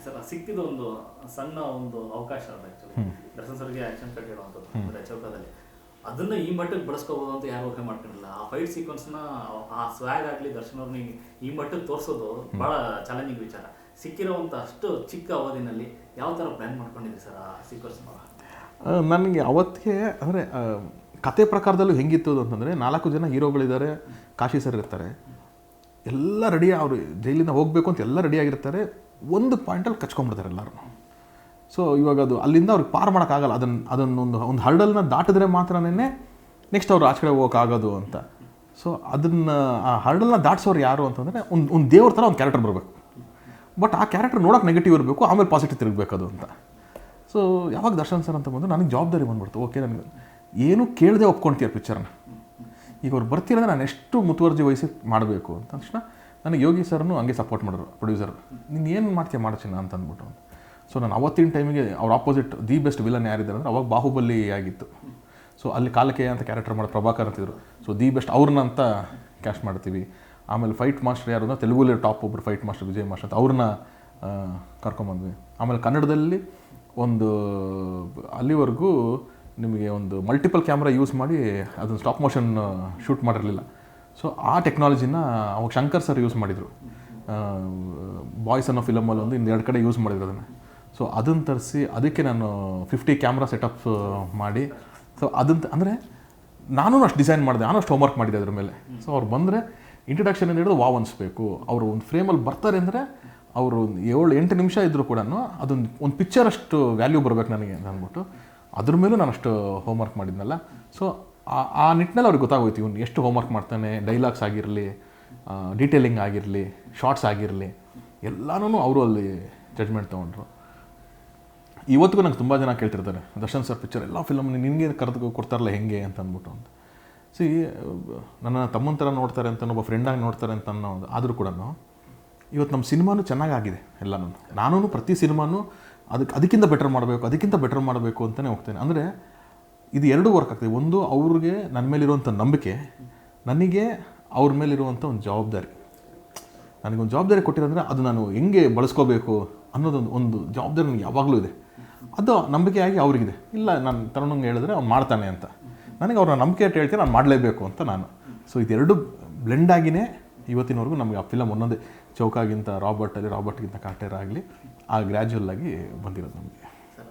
Sir ಸಿಕ್ಕಿದ ಒಂದು ಸಣ್ಣ ಒಂದು ಅವಕಾಶ ಅದು ಆ್ಯಕ್ಚುಲಿ ದರ್ಶನ್ ಸರ್ಗೆ ಆ್ಯಕ್ಷನ್ ಕಟ್ ಹೇಳುವಂಥದ್ದು ಅಂದರೆ ಚೌಕದಲ್ಲಿ ಅದನ್ನ ಈ ಮಟ್ಟಕ್ಕೆ ಬಳಸ್ಕೋಬೋದು ಅಂತ ಯಾರು ಊಹೆ ಮಾಡ್ಕೊಂಡಿಲ್ಲ. ಆ ಫೈಟ್ ಸೀಕ್ವೆನ್ಸ್ನ ಆ ಸ್ವ್ಯಾಗ್ ಆಗಲಿ ದರ್ಶನ್ ಅವ್ರನ್ನ ಈ ಮಟ್ಟಕ್ಕೆ ತೋರಿಸೋದು ಭಾಳ ಚಾಲೆಂಜಿಂಗ್ ವಿಚಾರ. ಸಿಕ್ಕಿರೋವಂಥ ಅಷ್ಟು ಚಿಕ್ಕ ಅವಧಿನಲ್ಲಿ ಯಾವ ಥರ ಪ್ಲ್ಯಾನ್ ಮಾಡ್ಕೊಂಡಿದ್ರಿ ಸರ್ ಆ ಸೀಕ್ವೆನ್ಸ್? ನನಗೆ ಅವತ್ತಿಗೆ ಅಂದರೆ ಕತೆ ಪ್ರಕಾರದಲ್ಲೂ ಹೆಂಗಿತ್ತು ಅಂತಂದರೆ 4 ಜನ ಹೀರೋಗಳಿದ್ದಾರೆ, ಕಾಶಿ ಸರ್ ಇರ್ತಾರೆ, ಎಲ್ಲ ರೆಡಿ, ಅವರು ಜೈಲಿಂದ ಹೋಗಬೇಕು ಅಂತ ಎಲ್ಲ ರೆಡಿಯಾಗಿರ್ತಾರೆ. ಒಂದು ಪಾಯಿಂಟಲ್ಲಿ ಕಚ್ಕೊಂಡ್ಬಿಡ್ತಾರೆ ಎಲ್ಲರೂ. ಸೊ ಇವಾಗ ಅದು ಅಲ್ಲಿಂದ ಅವ್ರಿಗೆ ಪಾರು ಮಾಡೋಕ್ಕಾಗಲ್ಲ. ಅದನ್ನೊಂದು ಹರ್ಡಲ್ನ ದಾಟಿದ್ರೆ ಮಾತ್ರನೇ ನೆಕ್ಸ್ಟ್ ಅವ್ರು ಆಚೆ ಕಡೆ ಹೋಗೋಕ್ಕಾಗೋದು ಅಂತ. ಸೊ ಅದನ್ನು ಆ ಹರ್ಡಲ್ನ ದಾಟಿಸೋರು ಯಾರು ಅಂತಂದರೆ ಒಂದು ದೇವ್ರ ಥರ ಒಂದು ಕ್ಯಾರೆಕ್ಟರ್ ಬರಬೇಕು. ಬಟ್ ಆ ಕ್ಯಾರೆಕ್ಟರ್ ನೋಡೋಕೆ ನೆಗೆಟಿವ್ ಇರಬೇಕು, ಆಮೇಲೆ ಪಾಸಿಟಿವ್ ತಿರುಗಬೇಕು ಅದು ಅಂತ. ಸೊ ಯಾವಾಗ ದರ್ಶನ್ ಸರ್ ಅಂತ ಬಂದು ನನಗೆ ಜವಾಬ್ದಾರಿ ಬಂದ್ಬಿಡ್ತು. ಓಕೆ, ನನಗೆ ಏನು ಕೇಳದೆ ಒಪ್ಕೊಳ್ತೀಯ ಪಿಕ್ಚರ್ನ. ಈಗ ಅವ್ರು ಬರ್ತಿರೋದ್ರೆ ನಾನು ಎಷ್ಟು ಮುತುವರ್ಜಿ ವಹಿಸಿ ಮಾಡಬೇಕು ಅಂತ ತಕ್ಷಣ ನನಗೆ ಯೋಗಿ ಸರ್ನು ಹಂಗೆ ಸಪೋರ್ಟ್ ಮಾಡಿದ್ರು, ಪ್ರೊಡ್ಯೂಸರ್. ನೀನು ಏನು ಮಾಡ್ತೀಯ ಮಾಡ್ತೀನಿ ಅಂತ ಅಂದ್ಬಿಟ್ಟು. ಸೊ ನಾನು ಅವತ್ತಿನ ಟೈಮಿಗೆ ಅವ್ರ ಆಪೋಸಿಟ್ ದಿ ಬೆಸ್ಟ್ ವಿಲನ್ ಯಾರಿದ್ದಾರೆ ಅಂದರೆ ಅವಾಗ ಬಾಹುಬಲಿ ಆಗಿತ್ತು. ಸೊ ಅಲ್ಲಿ ಕಾಲಕ್ಕೆ ಅಂತ ಕ್ಯಾರೆಕ್ಟರ್ ಮಾಡಿ ಪ್ರಭಾಕರ್ ಅಂತಿದ್ರು. ಸೊ ದಿ ಬೆಸ್ಟ್ ಅವ್ರನ್ನ ಅಂತ ಕ್ಯಾಸ್ಟ್ ಮಾಡ್ತೀವಿ. ಆಮೇಲೆ ಫೈಟ್ ಮಾಸ್ಟರ್ ಯಾರು ಅಂದರೆ ತೆಲುಗುಲಿ ಟಾಪ್ ಒಬ್ಬರು ಫೈಟ್ ಮಾಸ್ಟರ್ ವಿಜಯ್ ಮಾಸ್ಟರ್ ಅಂತ ಅವ್ರನ್ನ ಕರ್ಕೊಂಬಂದ್ವಿ. ಆಮೇಲೆ ಕನ್ನಡದಲ್ಲಿ ಒಂದು ಅಲ್ಲಿವರೆಗೂ ನಿಮಗೆ ಒಂದು ಮಲ್ಟಿಪಲ್ ಕ್ಯಾಮ್ರಾ ಯೂಸ್ ಮಾಡಿ ಅದನ್ನು ಸ್ಟಾಪ್ ಮೋಷನ್ ಶೂಟ್ ಮಾಡಿರಲಿಲ್ಲ. ಸೊ ಆ ಟೆಕ್ನಾಲಜಿನ ಅವಾಗ ಶಂಕರ್ ಸರ್ ಯೂಸ್ ಮಾಡಿದರು. ಬಾಯ್ಸ್ ಅನ್ನೋ ಫಿಲಮಲ್ಲಿ ಒಂದು 2 ಕಡೆ ಯೂಸ್ ಮಾಡಿದ್ರು ಅದನ್ನು. ಸೊ ಅದನ್ನು ತರಿಸಿ ಅದಕ್ಕೆ ನಾನು 50 ಕ್ಯಾಮ್ರಾ ಸೆಟಪ್ ಮಾಡಿ, ಸೊ ಅದಂತ ಅಂದರೆ ನಾನು ಅಷ್ಟು ಡಿಸೈನ್ ಮಾಡಿದೆ, ನಾನು ಅಷ್ಟು ಹೋಮ್ವರ್ಕ್ ಮಾಡಿದೆ ಅದ್ರ ಮೇಲೆ. ಸೊ ಅವ್ರು ಬಂದರೆ ಇಂಟ್ರಡಕ್ಷನ್ ಏನು ಹಿಡಿದು ವಾವ್ ಅನಿಸ್ಬೇಕು. ಅವರು ಒಂದು ಫ್ರೇಮಲ್ಲಿ ಬರ್ತಾರೆ ಅಂದರೆ ಅವರು 7-8 ನಿಮಿಷ ಇದ್ದರೂ ಕೂಡ ಒಂದು ಪಿಕ್ಚರ್ ಅಷ್ಟು ವ್ಯಾಲ್ಯೂ ಬರಬೇಕು ನನಗೆ ಅಂತ ಅಂದ್ಬಿಟ್ಟು ಅದ್ರ ಮೇಲೂ ನಾನು ಅಷ್ಟು ಹೋಮ್ವರ್ಕ್ ಮಾಡಿದ್ನಲ್ಲ. ಸೊ ಆ ನಿಟ್ಟಿನಲ್ಲಿ ಅವ್ರಿಗೆ ಗೊತ್ತಾಗೋಯ್ತು ಇವನು ಎಷ್ಟು ಹೋಮ್ವರ್ಕ್ ಮಾಡ್ತಾನೆ. ಡೈಲಾಗ್ಸ್ ಆಗಿರಲಿ, ಡೀಟೇಲಿಂಗ್ ಆಗಿರಲಿ, ಶಾರ್ಟ್ಸ್ ಆಗಿರಲಿ, ಎಲ್ಲನೂ ಅವರು ಅಲ್ಲಿ ಜಡ್ಜ್ಮೆಂಟ್ ತೊಗೊಂಡ್ರು. ಇವತ್ತಿಗೂ ನಂಗೆ ತುಂಬ ಜನ ಕೇಳ್ತಿರ್ತಾರೆ, ದರ್ಶನ್ ಸರ್ ಪಿಕ್ಚರ್ ಎಲ್ಲ ಫಿಲಮ್ ನಿನಗೆ ಕರೆದು ಕೊಡ್ತಾರಲ್ಲ ಹೆಂಗೆ ಅಂತ ಅಂದ್ಬಿಟ್ಟು ಅಂತ. ಸಿ ನನ್ನ ತಮ್ಮನ ಥರ ನೋಡ್ತಾರೆ ಅಂತ, ಒಬ್ಬ ಫ್ರೆಂಡಾಗಿ ನೋಡ್ತಾರೆ ಅಂತ ಅನ್ನೋದು ಆದರೂ ಕೂಡ ಇವತ್ತು ನಮ್ಮ ಸಿನಿಮಾನು ಚೆನ್ನಾಗಾಗಿದೆ ಎಲ್ಲನೂ. ನಾನು ಪ್ರತಿ ಸಿನಿಮಾನು ಅದಕ್ಕಿಂತ ಬೆಟರ್ ಮಾಡಬೇಕು ಅಂತಲೇ ಹೋಗ್ತೇನೆ. ಅಂದರೆ ಇದು 2 ವರ್ಕ್ ಆಗ್ತದೆ. ಒಂದು ಅವ್ರಿಗೆ ನನ್ನ ಮೇಲಿರುವಂಥ ನಂಬಿಕೆ, ನನಗೆ ಅವ್ರ ಮೇಲಿರುವಂಥ ಒಂದು ಜವಾಬ್ದಾರಿ. ನನಗೊಂದು ಜವಾಬ್ದಾರಿ ಕೊಟ್ಟಿರೋಂದರೆ ಅದು ನಾನು ಹೆಂಗೆ ಬಳಸ್ಕೋಬೇಕು ಅನ್ನೋದೊಂದು ಜವಾಬ್ದಾರಿ ನನಗೆ ಯಾವಾಗಲೂ ಇದೆ. ಅದು ನಂಬಿಕೆಯಾಗಿ ಅವ್ರಿಗಿದೆ. ಇಲ್ಲ ನಾನು ತರುಣಂಗೆ ಹೇಳಿದ್ರೆ ಅವ್ನು ಮಾಡ್ತಾನೆ ಅಂತ, ನನಗೆ ಅವ್ರನ್ನ ನಂಬಿಕೆ ಅಂತ ಹೇಳ್ತೀನಿ, ನಾನು ಮಾಡಲೇಬೇಕು ಅಂತ ನಾನು. ಸೊ ಇದೆರಡು ಬ್ಲೆಂಡ್ ಆಗಿಯೇ ಇವತ್ತಿನವರೆಗೂ ನಮಗೆ ಆ ಫಿಲಮ್ ಒಂದೊಂದೇ ಚೌಕಾಗಿಂತ ರಾಬರ್ಟ್ಗಿಂತ ಕಾರ್ಟೇರ್ ಆಗಲಿ ಆ ಗ್ರ್ಯಾಜುವಲ್ ಆಗಿ ಬಂದಿರೋದು ನಮಗೆ.